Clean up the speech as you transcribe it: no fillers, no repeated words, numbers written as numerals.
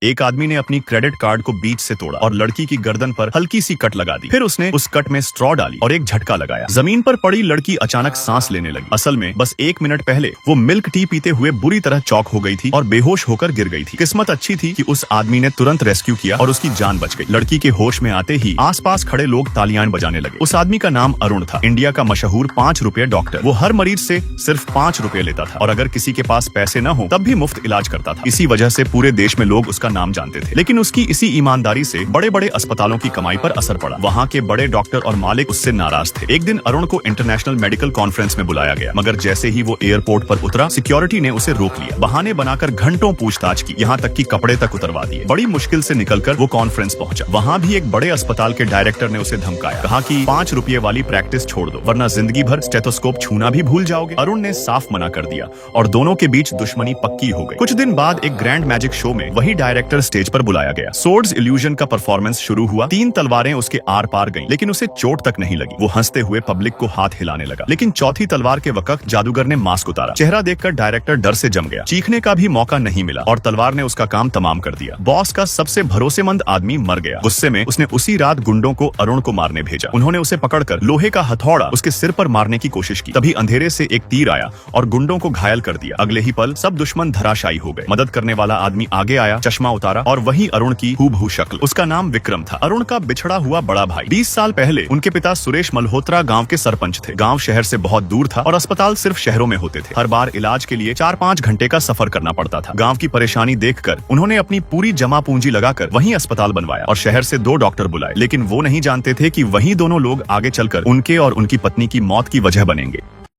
एक आदमी ने अपनी क्रेडिट कार्ड को बीच से तोड़ा और लड़की की गर्दन पर हल्की सी कट लगा दी। फिर उसने उस कट में स्ट्रॉ डाली और एक झटका लगाया। जमीन पर पड़ी लड़की अचानक सांस लेने लगी। असल में बस 1 मिनट पहले वो मिल्क टी पीते हुए बुरी तरह चौक हो गई थी और बेहोश होकर गिर गई थी। किस्मत अच्छी थी कि उस आदमी ने तुरंत रेस्क्यू किया और उसकी जान बच गई। लड़की के होश में आते ही आसपास खड़े लोग तालियां बजाने लगे। उस आदमी का नाम अरुण था, इंडिया का मशहूर 5 रुपए डॉक्टर। वो हर मरीज से सिर्फ 5 रुपए लेता था और अगर किसी के पास पैसे न हो तब भी मुफ्त इलाज करता था। इसी वजह से पूरे देश में लोग उसका नाम जानते थे। लेकिन उसकी इसी ईमानदारी से बड़े बड़े अस्पतालों की कमाई पर असर पड़ा। वहाँ के बड़े डॉक्टर और मालिक उससे नाराज थे। एक दिन अरुण को इंटरनेशनल मेडिकल कॉन्फ्रेंस में बुलाया गया, मगर जैसे ही वो एयरपोर्ट पर उतरा सिक्योरिटी ने उसे रोक लिया। बहाने बनाकर घंटों पूछताछ की, यहाँ तक कि कपड़े तक उतरवा दिए। बड़ी मुश्किल से निकलकर वो कॉन्फ्रेंस पहुंचा। वहाँ भी एक बड़े अस्पताल के डायरेक्टर ने उसे धमकाया, कहा कि 5 रुपए वाली प्रैक्टिस छोड़ दो वरना जिंदगी भर स्टेथोस्कोप छूना भी भूल जाओगे। अरुण ने साफ मना कर दिया और दोनों के बीच दुश्मनी पक्की हो गई। कुछ दिन बाद एक ग्रैंड मैजिक शो में वही डायरेक्टर स्टेज पर बुलाया गया। सोर्ड्स इल्यूजन का परफॉर्मेंस शुरू हुआ। 3 तलवारें उसके आर पार गईं, लेकिन उसे चोट तक नहीं लगी। वो हंसते हुए पब्लिक को हाथ हिलाने लगा। लेकिन चौथी तलवार के वक्त जादूगर ने मास्क उतारा। चेहरा देखकर डायरेक्टर डर से जम गया। चीखने का भी मौका नहीं मिला और तलवार ने उसका काम तमाम कर दिया। बॉस का सबसे भरोसेमंद आदमी मर गया। गुस्से में उसने उसी रात गुंडों को अरुण को मारने भेजा। उन्होंने उसे पकड़कर लोहे का हथौड़ा उसके सिर पर मारने की कोशिश की। तभी अंधेरे से एक तीर आया और गुंडों को घायल कर दिया। अगले ही पल सब दुश्मन धराशायी हो गए। मदद करने वाला आदमी आगे आया, चश्मा उतारा और वही अरुण की हूबहू शक्ल। उसका नाम विक्रम था, अरुण का बिछड़ा हुआ बड़ा भाई। 20 साल पहले उनके पिता सुरेश मल्होत्रा गांव के सरपंच थे। गांव शहर से बहुत दूर था और अस्पताल सिर्फ शहरों में होते थे। हर बार इलाज के लिए 4-5 घंटे का सफर करना पड़ता था। गांव की परेशानी देखकर उन्होंने अपनी पूरी जमा पूंजी लगाकर वहीं अस्पताल बनवाया और शहर से 2 डॉक्टर बुलाए। लेकिन वो नहीं जानते थे कि वही दोनों लोग आगे चलकर उनके और उनकी पत्नी की मौत की वजह बनेंगे।